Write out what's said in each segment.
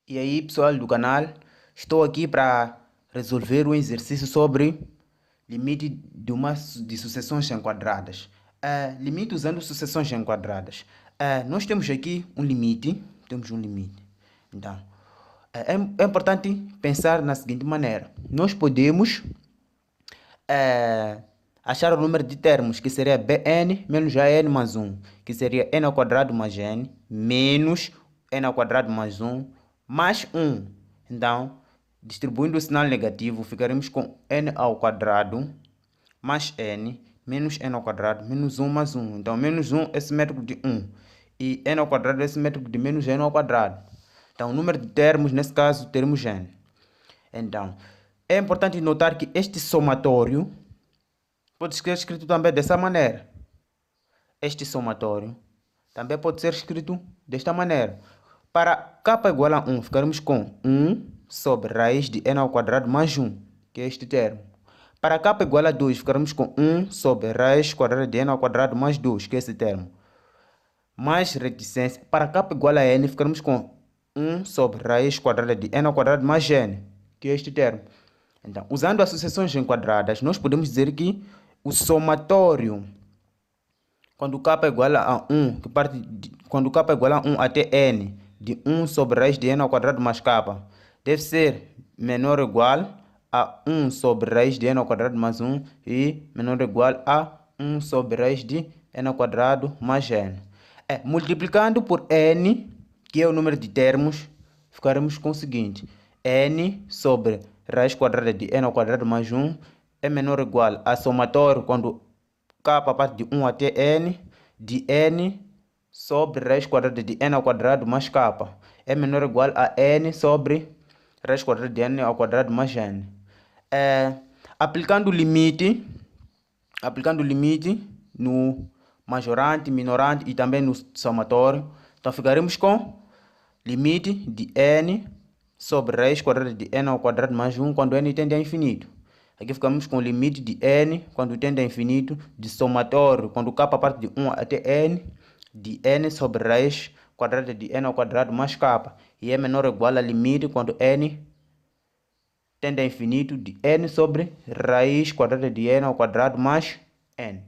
E aí, pessoal do canal, estou aqui para resolver um exercício sobre limite de sucessões enquadradas. Limite usando sucessões enquadradas. Nós temos aqui um limite, Então, é importante pensar na seguinte maneira. Nós podemos eh, achar o número de termos, que seria Bn menos An mais 1, que seria n ao quadrado mais n, menos n ao quadrado mais 1, mais 1. Então, distribuindo o sinal negativo, ficaremos com n ao quadrado mais n, menos n ao quadrado, menos 1 mais 1. Então, menos 1 é simétrico de 1. E n ao quadrado é simétrico de menos n ao quadrado. Então, o número de termos, nesse caso, teremos n. Então, é importante notar que este somatório pode ser escrito também dessa maneira. Este somatório também pode ser escrito desta maneira. Para k igual a 1, ficaremos com 1 sobre raiz de n ao quadrado mais 1, que é este termo. Para k igual a 2, ficaremos com 1 sobre raiz quadrada de n ao quadrado mais 2, que é esse termo. Mais reticência. Para k igual a n, ficaremos com 1 sobre raiz quadrada de n ao quadrado mais n, que é este termo. Então, usando as sucessões enquadradas, nós podemos dizer que o somatório, quando k é igual a 1, quando k é igual a 1 até n, de 1 sobre raiz de n ao quadrado mais k, deve ser menor ou igual a 1 sobre raiz de n ao quadrado mais 1 e menor ou igual a 1 sobre raiz de n ao quadrado mais n. Multiplicando por n, que é o número de termos, ficaremos com o seguinte: n sobre raiz quadrada de n ao quadrado mais 1 é menor ou igual a somatório, quando k parte de 1 até n, de n sobre raiz quadrada de n ao quadrado mais k é menor ou igual a n sobre raiz quadrada de n ao quadrado mais n. Aplicando o limite no majorante, minorante e também no somatório, então ficaremos com limite de n sobre raiz quadrada de n ao quadrado mais 1 quando n tende a infinito. Aqui ficamos com o limite de n quando tende a infinito, de somatório, quando k parte de 1 até n, de n sobre raiz quadrada de n ao quadrado mais k. E é menor ou igual a limite quando n tende a infinito, de n sobre raiz quadrada de n ao quadrado mais n.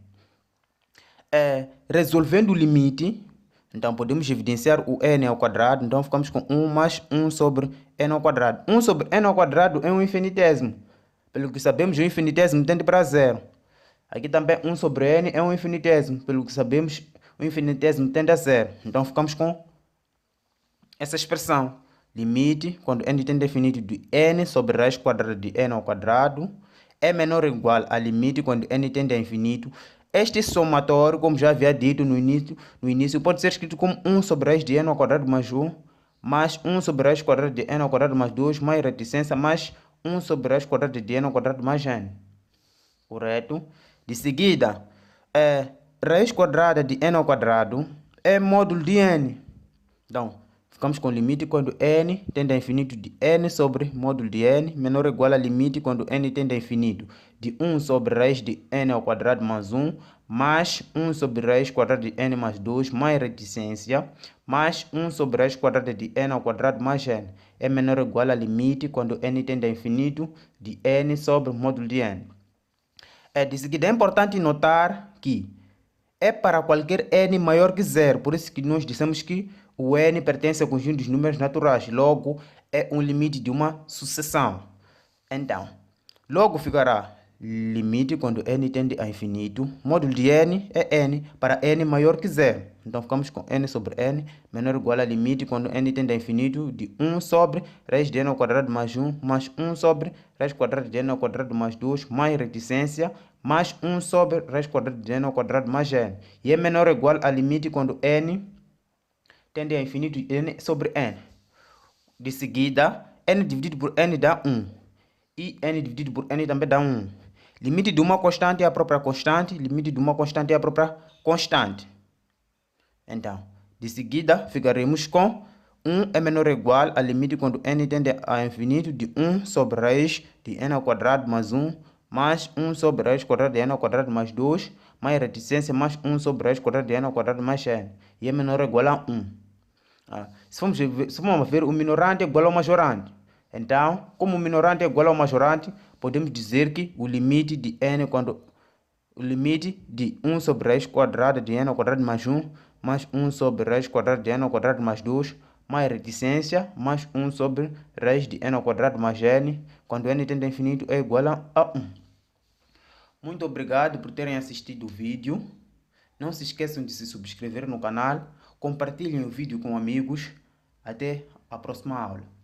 Resolvendo o limite, então podemos evidenciar o n ao quadrado, então ficamos com 1 mais 1 sobre n ao quadrado. 1 sobre n ao quadrado é um infinitésimo. Pelo que sabemos, o infinitésimo tende para zero. Aqui também 1 sobre n é um infinitésimo. Pelo que sabemos, o infinitésimo tende a zero. Então ficamos com essa expressão. Limite, quando n tende a infinito, de n sobre raiz quadrada de n ao quadrado é menor ou igual a limite quando n tende a infinito. Este somatório, como já havia dito no início, pode ser escrito como 1 sobre raiz de n ao quadrado mais 1, mais 1 sobre raiz quadrada de n ao quadrado mais 2, mais reticência, mais 1 sobre raiz quadrada de n ao quadrado mais n. Correto? De seguida, raiz quadrada de n ao quadrado é módulo de n. Então, ficamos com limite quando n tende a infinito, de n sobre módulo de n menor ou igual a limite quando n tende a infinito, de 1 sobre raiz de n ao quadrado mais 1, mais 1 sobre raiz quadrada de n mais 2, mais reticência, mais 1 sobre raiz quadrada de n ao quadrado mais n. É menor ou igual a limite quando n tende a infinito, de n sobre módulo de n. De seguida, é importante notar que é para qualquer n maior que zero. Por isso que nós dissemos que o n pertence ao conjunto dos números naturais. Logo, é um limite de uma sucessão. Então, logo ficará limite quando n tende a infinito. Módulo de n é n para n maior que zero. Então, ficamos com n sobre n menor ou igual a limite quando n tende a infinito, de 1 sobre raiz de n ao quadrado mais 1, mais 1 sobre raiz quadrada de n ao quadrado mais 2, mais reticência, mais 1 sobre raiz quadrada de n ao quadrado mais n. E é menor ou igual a limite quando n tende a infinito, n sobre n. De seguida, n dividido por n dá 1. E n dividido por n também dá 1. Limite de uma constante é a própria constante. Limite de uma constante é a própria constante. Então, de seguida, ficaremos com 1 é menor ou igual a limite quando n tende a infinito, de 1 sobre raiz de n ao quadrado mais 1, mais 1 sobre raiz quadrada de n ao quadrado mais 2, mais reticência, mais 1 sobre raiz quadrada de n ao quadrado mais n. E é menor ou igual a 1. Se formos ver o minorante é igual ao majorante. Então, como o minorante é igual ao majorante, podemos dizer que o limite de n o limite de 1 sobre raiz quadrada de n ao quadrado mais 1, mais 1 sobre raiz quadrada de n ao quadrado mais 2, mais reticência, mais 1 sobre raiz de n ao quadrado mais n, quando n tende a infinito, é igual a 1. Muito obrigado por terem assistido o vídeo. Não se esqueçam de se subscrever no canal, compartilhem o vídeo com amigos. Até a próxima aula.